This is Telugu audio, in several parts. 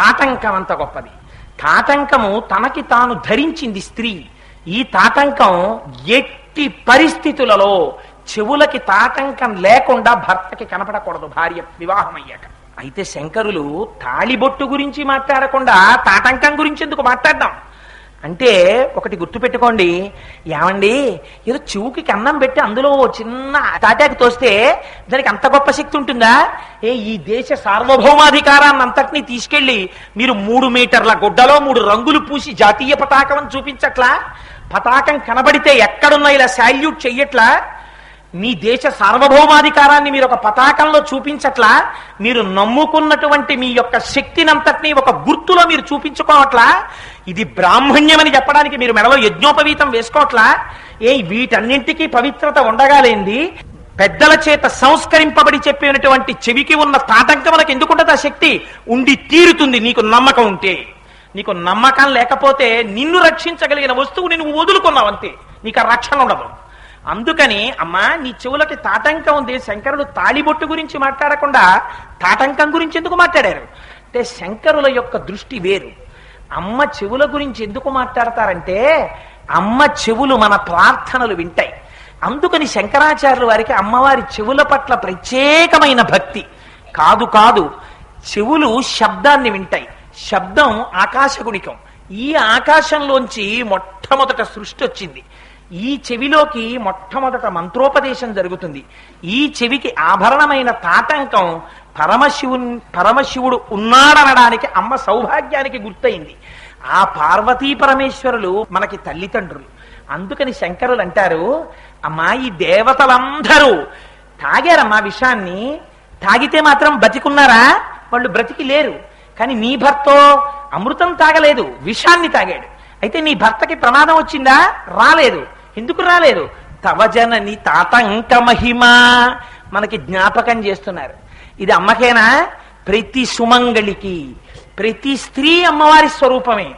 తాటంకం అంత గొప్పది. తాటంకము తనకి తాను ధరించింది స్త్రీ. ఈ తాటంకం ఎట్టి పరిస్థితులలో చెవులకి తాటంకం లేకుండా భర్తకి కనపడకూడదు భార్య వివాహం అయ్యాక. అయితే శంకరులు తాళిబొట్టు గురించి మాట్లాడకుండా తాటంకం గురించి ఎందుకు మాట్లాడదాం అంటే, ఒకటి గుర్తుపెట్టుకోండి, ఏమండి ఏదో చెవుకి కన్నం పెట్టి అందులో చిన్న తాటాకి తోస్తే దానికి అంత గొప్ప శక్తి ఉంటుందా? ఈ దేశ సార్వభౌమాధికారాన్ని అంతటినీ తీసుకెళ్లి మీరు 3 మీటర్ల గుడ్డలో 3 రంగులు పూసి జాతీయ పతాకం చూపించట్లా? పతాకం కనబడితే ఎక్కడున్నా ఇలా శాల్యూట్ చెయ్యట్లా? మీ దేశ సార్వభౌమాధికారాన్ని మీరు ఒక పతాకంలో చూపించట్లా? మీరు నమ్ముకున్నటువంటి మీ యొక్క శక్తినంతటినీ ఒక గుర్తులో మీరు చూపించుకోవట్లా? ఇది బ్రాహ్మణ్యమని చెప్పడానికి మీరు మెడలో యజ్ఞోపవీతం వేసుకోవట్లా? వీటన్నింటికీ పవిత్రత ఉండగాలేంది పెద్దల చేత సంస్కరింపబడి చెప్పినటువంటి చెవికి ఉన్న తాటంకములకు ఎందుకుంటుంది ఆ శక్తి? ఉండి తీరుతుంది నీకు నమ్మకం ఉంటే. నీకు నమ్మకం లేకపోతే నిన్ను రక్షించగలిగిన వస్తువుని నువ్వు వదులుకున్నావు అంతే, నీకు ఆ రక్షణ ఉండదు. అందుకని అమ్మా నీ చెవులకి తాటంకం ఉంది. శంకరులు తాళిబొట్టు గురించి మాట్లాడకుండా తాటంకం గురించి ఎందుకు మాట్లాడారు అంటే, శంకరుల యొక్క దృష్టి వేరు. అమ్మ చెవుల గురించి ఎందుకు మాట్లాడతారంటే, అమ్మ చెవులు మన ప్రార్థనలు వింటాయి. అందుకని శంకరాచార్యుల వారికి అమ్మవారి చెవుల పట్ల ప్రత్యేకమైన భక్తి. కాదు చెవులు శబ్దాన్ని వింటాయి. శబ్దం ఆకాశగుణికం. ఈ ఆకాశంలోంచి మొట్టమొదట సృష్టి వచ్చింది. ఈ చెవిలోకి మొట్టమొదట మంత్రోపదేశం జరుగుతుంది. ఈ చెవికి ఆభరణమైన తాటంకం పరమశివుడు ఉన్నాడనడానికి అమ్మ సౌభాగ్యానికి గుర్తయింది. ఆ పార్వతీ పరమేశ్వరులు మనకి తల్లిదండ్రులు. అందుకని శంకరులు అంటారు, అమ్మా ఈ దేవతలందరూ తాగారమ్మా విషాన్ని. తాగితే మాత్రం బతికున్నారా? వాళ్ళు బ్రతికి లేరు. కానీ నీ భర్తో అమృతం తాగలేదు, విషాన్ని తాగాడు. అయితే నీ భర్తకి ప్రమాదం వచ్చిందా? రాలేదు. ఎందుకు రాలేదు? తవజనని తాటంక మహిమ మనకి జ్ఞాపకం చేస్తున్నారు. ఇది అమ్మకేనా? ప్రతి సుమంగళికి, ప్రతి స్త్రీ అమ్మవారి స్వరూపమే.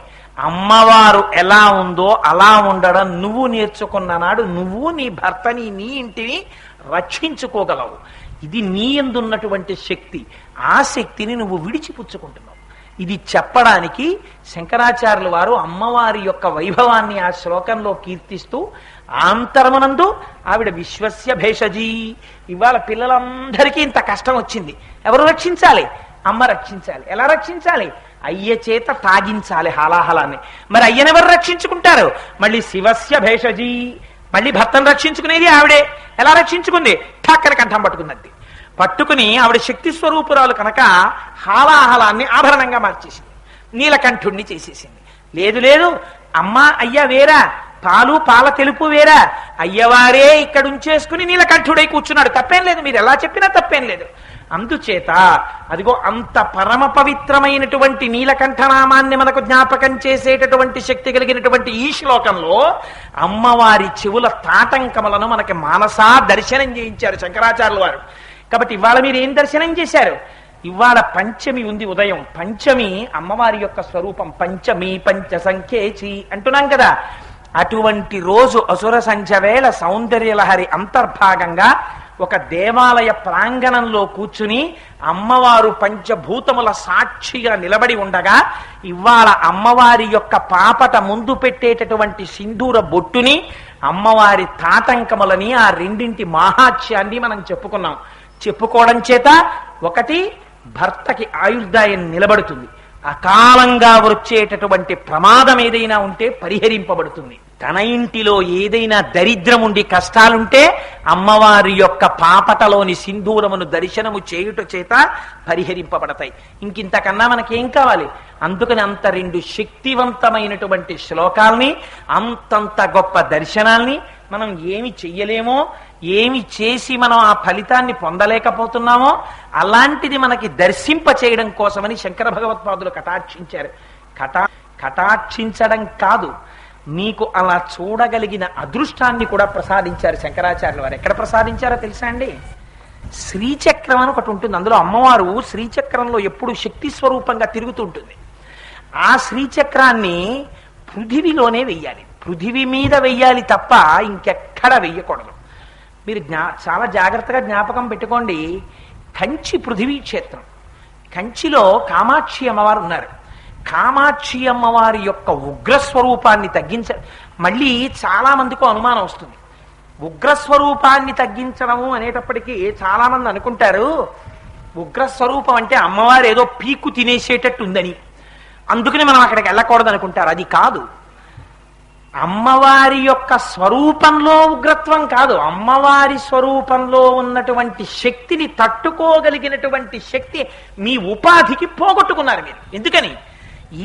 అమ్మవారు ఎలా ఉందో అలా ఉండడం నువ్వు నేర్చుకున్న నాడు నువ్వు నీ భర్తని నీ ఇంటిని రక్షించుకోగలవు. ఇది నీ యందున్నటువంటి శక్తి. ఆ శక్తిని నువ్వు విడిచిపుచ్చుకుంటున్నావు. ఇది చెప్పడానికి శంకరాచార్యుల వారు అమ్మవారి యొక్క వైభవాన్ని ఆ శ్లోకంలో కీర్తిస్తూ, ఆంతరమునందు ఆవిడ విశ్వస్య భేషజీ. ఇవాళ పిల్లలందరికీ ఇంత కష్టం వచ్చింది. ఎవరు రక్షించాలి? అమ్మ రక్షించాలి. ఎలా రక్షించాలి? అయ్య చేత తాగించాలి హాలాహలాన్ని. మరి అయ్యనెవరు రక్షించుకుంటారు? మళ్ళీ శివస్య భేషజీ. మళ్ళీ భర్తను రక్షించుకునేది ఆవిడే. ఎలా రక్షించుకుంది? ఠక్కన కంఠం పట్టుకున్నది. పట్టుకుని ఆవిడ శక్తి స్వరూపురాలు కనుక హాలాహలాన్ని ఆభరణంగా మార్చేసింది, నీలకంఠుణ్ణి చేసేసింది. లేదు అమ్మ అయ్య వేరా, పాల తెలుపు వేరా, అయ్యవారే ఇక్కడ ఉంచేసుకుని నీలకంఠుడై కూర్చున్నాడు. తప్పేం లేదు, మీరు ఎలా చెప్పినా తప్పేం లేదు. అందుచేత అదిగో అంత పరమ పవిత్రమైనటువంటి నీలకంఠనామాన్ని మనకు జ్ఞాపకం చేసేటటువంటి శక్తి కలిగినటువంటి ఈ శ్లోకంలో అమ్మవారి చెవుల తాటంకములను మనకి మానసా దర్శనం చేయించారు శంకరాచార్యుల వారు. కాబట్టి ఇవాళ మీరు ఏం దర్శనం చేశారు? ఇవాళ పంచమి ఉంది, ఉదయం పంచమి అమ్మవారి యొక్క స్వరూపం. పంచమి పంచ సంఖ్యేచి అంటున్నాం కదా. అటువంటి రోజు అసుర సంధ్య వేళ సౌందర్యలహరి అంతర్భాగంగా ఒక దేవాలయ ప్రాంగణంలో కూర్చుని అమ్మవారు పంచభూతముల సాక్షిగా నిలబడి ఉండగా, ఇవాళ అమ్మవారి యొక్క పాపట ముందు పెట్టేటటువంటి సింధూర బొట్టుని, అమ్మవారి తాటంకములని, ఆ రెండింటి మాహాత్యాన్ని మనం చెప్పుకున్నాం. చెప్పుకోవడం చేత ఒకటి భర్తకి ఆయుర్దాయం నిలబడుతుంది. అకాలంగా వచ్చేటటువంటి ప్రమాదం ఏదైనా ఉంటే పరిహరింపబడుతుంది. తన ఇంటిలో ఏదైనా దరిద్రం ఉండి కష్టాలుంటే అమ్మవారి యొక్క పాపటలోని సింధూరమును దర్శనము చేయుట చేత పరిహరింపబడతాయి. ఇంకింతకన్నా మనకేం కావాలి? అందుకని అంత 2 శక్తివంతమైనటువంటి శ్లోకాల్ని, అంతంత గొప్ప దర్శనాల్ని మనం ఏమి చెయ్యలేమో, ఏమి చేసి మనం ఆ ఫలితాన్ని పొందలేకపోతున్నామో అలాంటిది మనకి దర్శింప చేయడం కోసమని శంకర భగవత్పాదులు కటాక్షించారు. కటాక్షించడం కాదు, నీకు అలా చూడగలిగిన అదృష్టాన్ని కూడా ప్రసాదించారు శంకరాచార్యుల వారు. ఎక్కడ ప్రసాదించారో తెలుసా అండి? శ్రీచక్రం అని ఒకటి ఉంటుంది. అందులో అమ్మవారు శ్రీచక్రంలో ఎప్పుడు శక్తి స్వరూపంగా తిరుగుతుంటుంది. ఆ శ్రీచక్రాన్ని పృథివిలోనే వెయ్యాలి. పృథివి మీద వెయ్యాలి తప్ప ఇంకెక్కడ వెయ్యకూడదు. మీరు చాలా జాగ్రత్తగా జ్ఞాపకం పెట్టుకోండి. కంచి పృథివీ క్షేత్రం. కంచిలో కామాక్షి అమ్మవారు ఉన్నారు. కామాక్షి అమ్మవారి యొక్క ఉగ్రస్వరూపాన్ని మళ్ళీ చాలా మందికి అనుమానం వస్తుంది. ఉగ్రస్వరూపాన్ని తగ్గించడము అనేటప్పటికీ చాలా మంది అనుకుంటారు ఉగ్రస్వరూపం అంటే అమ్మవారు ఏదో పీకు తినేసేటట్టు ఉందని, అందుకని మనం అక్కడికి వెళ్ళకూడదు అనుకుంటారు. అది కాదు. అమ్మవారి యొక్క స్వరూపంలో ఉగ్రత్వం కాదు, అమ్మవారి స్వరూపంలో ఉన్నటువంటి శక్తిని తట్టుకోగలిగినటువంటి శక్తి మీ ఉపాధికి పోగొట్టుకున్నారు మీరు. ఎందుకని?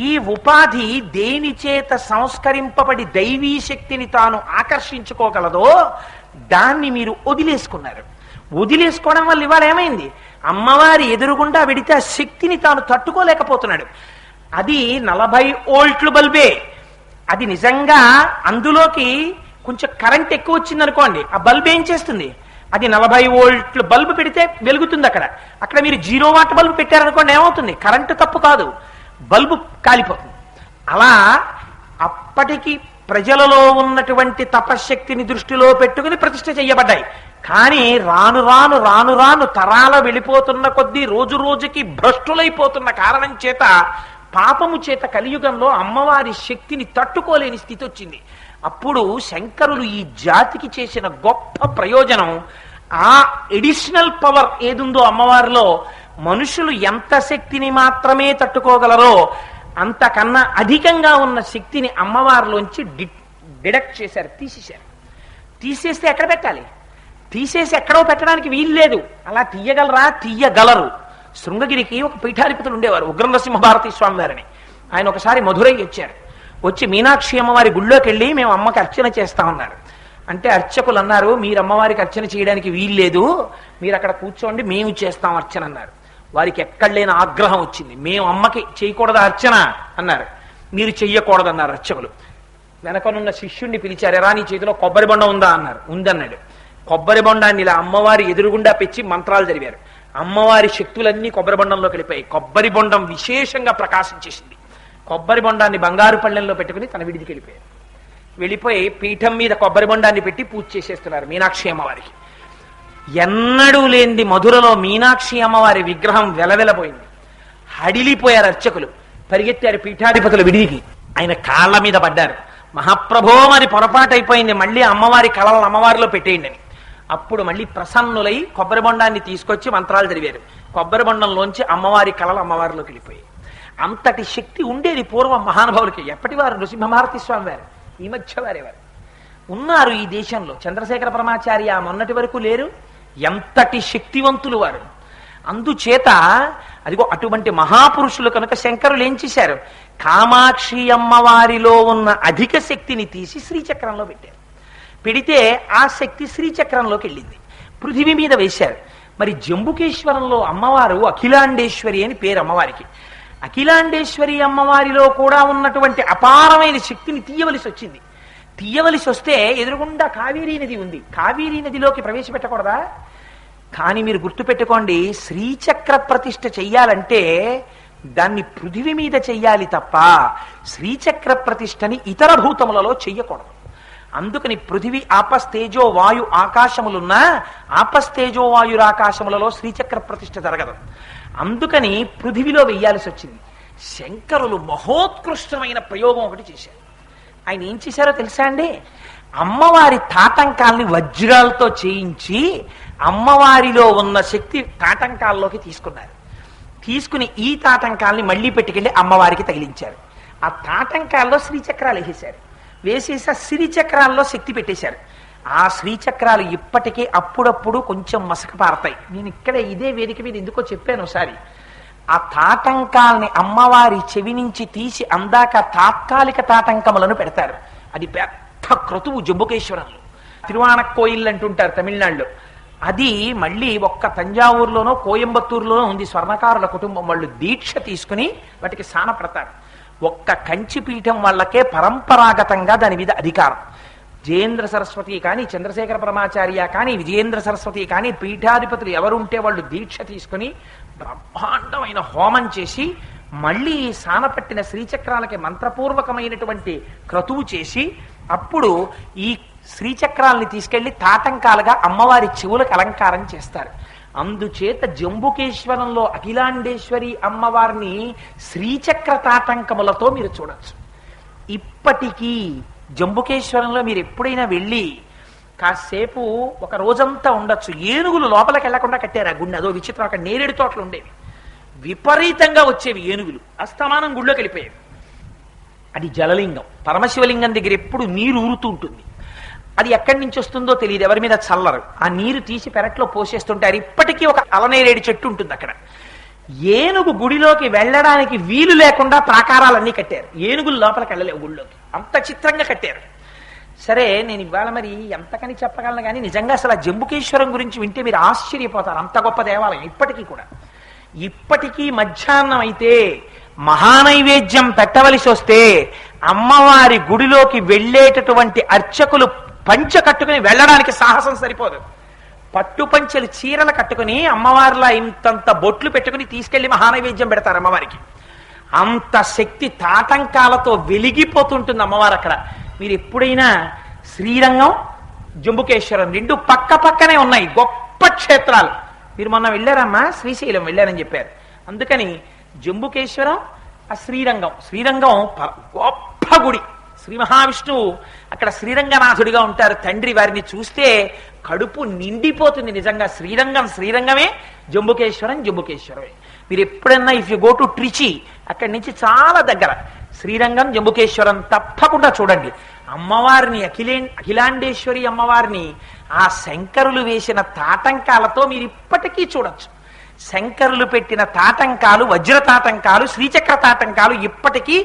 ఈ ఉపాధి దేని చేత సంస్కరింపబడి దైవీ శక్తిని తాను ఆకర్షించుకోగలదో దాన్ని మీరు వదిలేసుకున్నారు. వదిలేసుకోవడం వల్ల ఇవాళ ఏమైంది? అమ్మవారి ఎదురుగుండా వెడితే ఆ శక్తిని తాను తట్టుకోలేకపోతున్నాడు. అది 40 వోల్ట్ల బల్బే. అది నిజంగా అందులోకి కొంచెం కరెంట్ ఎక్కువ వచ్చింది అనుకోండి, ఆ బల్బ్ ఏం చేస్తుంది? అది 40 వోల్ట్ల బల్బు పెడితే వెలుగుతుంది. అక్కడ మీరు 0 వాట్ బల్బు పెట్టారనుకోండి, ఏమవుతుంది? కరెంటు తప్పు కాదు, బల్బు కాలిపోతుంది. అలా అప్పటికి ప్రజలలో ఉన్నటువంటి తపశ్శక్తిని దృష్టిలో పెట్టుకుని ప్రతిష్ఠ చేయబడ్డాయి. కానీ రాను రాను రాను రాను తరాల వెళ్ళిపోతున్న కొద్దీ రోజు రోజుకి భ్రష్టులైపోతున్న కారణం చేత, పాపము చేత కలియుగంలో అమ్మవారి శక్తిని తట్టుకోలేని స్థితి వచ్చింది. అప్పుడు శంకరులు ఈ జాతికి చేసిన గొప్ప ప్రయోజనం, ఆ ఎడిషనల్ పవర్ ఏదుందో అమ్మవారిలో, మనుషులు ఎంత శక్తిని మాత్రమే తట్టుకోగలరో అంతకన్నా అధికంగా ఉన్న శక్తిని అమ్మవారిలోంచి డిడక్ట్ చేశారు, తీసేశారు. తీసేస్తే ఎక్కడ పెట్టాలి? తీసేసి ఎక్కడో పెట్టడానికి వీలు లేదు. అలా తీయగలరా? తీయగలరు. శృంగగిరికి ఒక పీఠాధిపతులు ఉండేవారు, ఉగ్ర నరసింహభారతి స్వామి వారిని. ఆయన ఒకసారి మధురై వచ్చారు. వచ్చి మీనాక్షి అమ్మవారి గుళ్ళోకి వెళ్ళి మేము అమ్మకి అర్చన చేస్తామన్నారు. అంటే అర్చకులు అన్నారు, మీరు అమ్మవారికి అర్చన చేయడానికి వీల్లేదు, మీరు అక్కడ కూర్చోండి, మేము చేస్తాం అర్చన అన్నారు. వారికి ఎక్కడ లేని ఆగ్రహం వచ్చింది. మేము అమ్మకి చేయకూడదా అర్చన అన్నారు. మీరు చెయ్యకూడదన్నారు అర్చకులు. వెనకనున్న శిష్యుణ్ణి పిలిచారు, ఎరా నీ చేతిలో కొబ్బరి బొండ ఉందా అన్నారు. ఉందన్నాడు. కొబ్బరి బొండాన్ని ఇలా అమ్మవారి ఎదురుగుండా పెంచి మంత్రాలు జరిగారు. అమ్మవారి శక్తులన్నీ కొబ్బరి బొండంలోకి వెళ్ళిపోయాయి. కొబ్బరి బొండం విశేషంగా ప్రకాశించేసింది. కొబ్బరి బొండాన్ని బంగారు పళ్ళెంలో పెట్టుకుని తన విడిదికి వెళ్ళిపోయారు. వెళ్ళిపోయి పీఠం మీద కొబ్బరి బొండాన్ని పెట్టి పూజ చేసేస్తున్నారు మీనాక్షి అమ్మవారికి. ఎన్నడూ లేనిది మధురలో మీనాక్షి అమ్మవారి విగ్రహం వెలవెలబోయింది. హడిలిపోయారు అర్చకులు, పరిగెత్తారు పీఠాధిపతుల విడిదికి. ఆయన కాళ్ళ మీద పడ్డారు. మహాప్రభో మరి పొరపాటు అయిపోయింది, మళ్ళీ అమ్మవారి కళలను అమ్మవారిలో పెట్టేయండి అని. అప్పుడు మళ్ళీ ప్రసన్నులై కొబ్బరి బొండాన్ని తీసుకొచ్చి మంత్రాలు చదివారు. కొబ్బరి బొండంలోంచి అమ్మవారి కళలు అమ్మవారిలోకి వెళ్ళిపోయాయి. అంతటి శక్తి ఉండేది పూర్వం మహానుభావులకి. ఎప్పటి వారు? నృసింహభారతి స్వామి వారు, ఈ మధ్య వారేవారు ఉన్నారు ఈ దేశంలో. చంద్రశేఖర పరమాచార్య మొన్నటి వరకు లేరు. ఎంతటి శక్తివంతులు వారు. అందుచేత అదిగో అటువంటి మహాపురుషులు కనుక శంకరులు ఏం చేశారు? కామాక్షి అమ్మవారిలో ఉన్న అధిక శక్తిని తీసి శ్రీచక్రంలో పెట్టారు. పెడితే ఆ శక్తి శ్రీచక్రంలోకి వెళ్ళింది, పృథివీ మీద వేశారు. మరి జంబుకేశ్వరంలో అమ్మవారు అఖిలాండేశ్వరి అని పేరు అమ్మవారికి. అఖిలాండేశ్వరి అమ్మవారిలో కూడా ఉన్నటువంటి అపారమైన శక్తిని తీయవలసి వచ్చింది. తీయవలసి వస్తే ఎదురుగుండా కావేరీ నది ఉంది. కావేరీ నదిలోకి ప్రవేశపెట్టకూడదా? కానీ మీరు గుర్తుపెట్టుకోండి, శ్రీచక్ర ప్రతిష్ఠ చెయ్యాలంటే దాన్ని పృథివీ మీద చెయ్యాలి తప్ప శ్రీచక్ర ప్రతిష్టని ఇతర భూతములలో చెయ్యకూడదు. అందుకని పృథివీ ఆపస్తేజో వాయు ఆకాశములున్న ఆపస్తేజో వాయురాకాశములలో శ్రీచక్ర ప్రతిష్ఠ జరగదు. అందుకని పృథివిలో వెయ్యాల్సి వచ్చింది. శంకరులు మహోత్కృష్టమైన ప్రయోగం ఒకటి చేశారు. ఆయన ఏం చేశారో తెలుసా అండి? అమ్మవారి తాటంకాల్ని వజ్రాలతో చేయించి అమ్మవారిలో ఉన్న శక్తి తాటంకాల్లోకి తీసుకున్నారు. తీసుకుని ఈ తాటంకాల్ని మళ్ళీ పెట్టుకెళ్ళి అమ్మవారికి తగిలించారు. ఆ తాటంకాల్లో శ్రీచక్రాలు వేసేశారు. వేసేసి ఆ శ్రీచక్రాల్లో శక్తి పెట్టేశారు. ఆ శ్రీచక్రాలు ఇప్పటికే అప్పుడప్పుడు కొంచెం మసక పారతాయి. నేను ఇక్కడ ఇదే వేదిక మీద ఎందుకో చెప్పాను ఒకసారి. ఆ తాటంకాల్ని అమ్మవారి చెవి నుంచి తీసి అందాక తాత్కాలిక తాటంకములను పెడతారు. అది పెద్ద క్రతువు జంబుకేశ్వరంలో. తిరువాణక్కోయిల్ అంటుంటారు తమిళనాడులో. అది మళ్ళీ ఒక్క తంజావూరులోనో కోయంబత్తూరులోనో ఉంది. స్వర్ణకారుల కుటుంబం వాళ్ళు దీక్ష తీసుకుని వాటికి సానపడతారు. ఒక్క కంచిపీఠం వాళ్ళకే పరంపరాగతంగా దాని మీద అధికారం. జయేంద్ర సరస్వతి కానీ, చంద్రశేఖర పరమాచార్య కానీ, విజయేంద్ర సరస్వతి కానీ, పీఠాధిపతులు ఎవరుంటే వాళ్ళు దీక్ష తీసుకుని బ్రహ్మాండమైన హోమం చేసి మళ్ళీ సానపట్టిన శ్రీచక్రాలకి మంత్రపూర్వకమైనటువంటి క్రతువు చేసి అప్పుడు ఈ శ్రీచక్రాలని తీసుకెళ్లి తాటంకాలుగా అమ్మవారి చెవులకు అలంకారం చేస్తారు. అందుచేత జంబుకేశ్వరంలో అఖిలాండేశ్వరి అమ్మవారిని శ్రీచక్ర తాటంకములతో మీరు చూడొచ్చు. ఇప్పటికీ జంబుకేశ్వరంలో మీరు ఎప్పుడైనా వెళ్ళి కాసేపు ఒక రోజంతా ఉండొచ్చు. ఏనుగులు లోపలికి వెళ్లకుండా కట్టారు ఆ గుండె. అదో విచిత్రం. అక్కడ నేరేడు తోటలు ఉండేవి, విపరీతంగా వచ్చేవి ఏనుగులు, అస్తమానం గుళ్ళోకి వెళ్ళిపోయేవి. అది జలలింగం. పరమశివలింగం దగ్గర ఎప్పుడు నీరు ఊరుతూ ఉంటుంది. అది ఎక్కడి నుంచి వస్తుందో తెలియదు, ఎవరి మీద చల్లరు. ఆ నీరు తీసి పెరట్లో పోసేస్తుంటారు. ఇప్పటికీ ఒక అలనేరేడు చెట్టు ఉంటుంది అక్కడ. ఏనుగు గుడిలోకి వెళ్ళడానికి వీలు లేకుండా ప్రాకారాలన్నీ కట్టారు. ఏనుగులు లోపలికి వెళ్ళలేవు గుడిలోకి, అంత చిత్రంగా కట్టారు. సరే, నేను ఇవాళ మరి ఎంతకని చెప్పగలను కానీ నిజంగా అసలు ఆ జంబుకేశ్వరం గురించి వింటే మీరు ఆశ్చర్యపోతారు. అంత గొప్ప దేవాలయం ఇప్పటికీ కూడా. ఇప్పటికీ మధ్యాహ్నం అయితే మహానైవేద్యం పెట్టవలసి వస్తే అమ్మవారి గుడిలోకి వెళ్ళేటటువంటి అర్చకులు పంచె కట్టుకుని వెళ్ళడానికి సాహసం సరిపోదు. పట్టు పంచెలు చీరలు కట్టుకుని అమ్మవారిలా ఇంతంత బొట్లు పెట్టుకుని తీసుకెళ్లి మహానైవేద్యం పెడతారు అమ్మవారికి. అంత శక్తి తాటంకాలతో వెలిగిపోతుంటుంది అమ్మవారు అక్కడ. మీరు ఎప్పుడైనా శ్రీరంగం, జంబుకేశ్వరం రెండు పక్క పక్కనే ఉన్నాయి, గొప్ప క్షేత్రాలు. మీరు మొన్న వెళ్ళారమ్మా, శ్రీశైలం వెళ్ళారని చెప్పారు. అందుకని జంబుకేశ్వరం, ఆ శ్రీరంగం. శ్రీరంగం గొప్ప గుడి. శ్రీ మహావిష్ణువు అక్కడ శ్రీరంగనాథుడిగా ఉంటారు తండ్రి. వారిని చూస్తే కడుపు నిండిపోతుంది నిజంగా. శ్రీరంగమే, జంబుకేశ్వరం జంబుకేశ్వరమే. మీరు ఎప్పుడన్నా if you go to Trichy, అక్కడి నుంచి చాలా దగ్గర శ్రీరంగం, జంబుకేశ్వరం తప్పకుండా చూడండి. అమ్మవారిని అఖిలాండేశ్వరి అమ్మవారిని ఆ శంకరులు వేసిన తాటంకాలతో మీరు ఇప్పటికీ చూడొచ్చు. శంకరులు పెట్టిన తాటంకాలు, వజ్ర తాటంకాలు, శ్రీచక్ర తాటంకాలు ఇప్పటికీ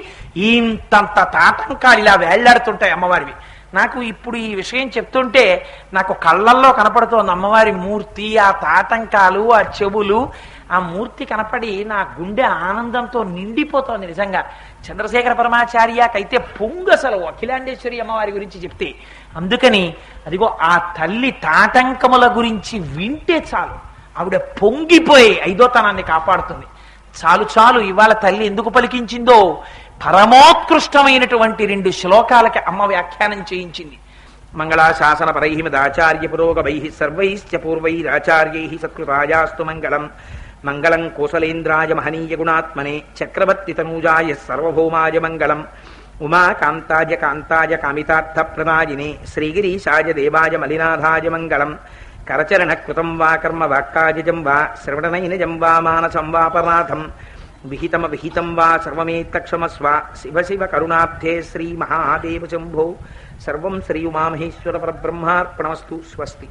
ఇంతంత తాటంకాలు ఇలా వేళ్లాడుతుంటాయి అమ్మవారివి. నాకు ఇప్పుడు ఈ విషయం చెప్తుంటే నాకు కళ్ళల్లో కనపడుతోంది అమ్మవారి మూర్తి, ఆ తాటంకాలు, ఆ చెవులు, ఆ మూర్తి కనపడి నా గుండె ఆనందంతో నిండిపోతోంది నిజంగా. చంద్రశేఖర పరమాచార్యకైతే పొంగు అసలు అఖిలాండేశ్వరి అమ్మవారి గురించి చెప్తే. అందుకని అదిగో ఆ తల్లి తాటంకముల గురించి వింటే చాలు, ఆవిడ పొంగిపోయి ఐదోతనాన్ని కాపాడుతుంది. చాలు ఇవాళ తల్లి ఎందుకు పలికించిందో పరమోత్కృష్టమైనటువంటి 2 శ్లోకాలకి అమ్మ వ్యాఖ్యానం చేయించింది. మంగళాశాసన పరైహిమదాచార్య పురోగమై సర్వైశ్చ పూర్వైరాచార్యై సత్కృతాయాస్తు మంగళం. మంగళం కోసలేంద్రాయ మహనీయ గుణాత్మనే చక్రవర్తి తనూజాయ సర్వభౌమాయ మంగళం. ఉమాకాంతాయ కాంతాయ కామితార్థ ప్రదాయినే శ్రీగిరీశాయ దేవాయ మలినాథాయ మంగళం. కరచరణ కృతం వా కర్మ వాక్కాజం వా శ్రవణనైనజం వా మానసం వాపరాధం విహితం వా సర్వమేత్తక్షమస్వ. శివ శివ కరుణాబ్ధే శ్రీ మహాదేవ శంభో. సర్వం శ్రీ ఉమామహేశ్వర పరబ్రహ్మార్పణమస్తు. స్వస్తి.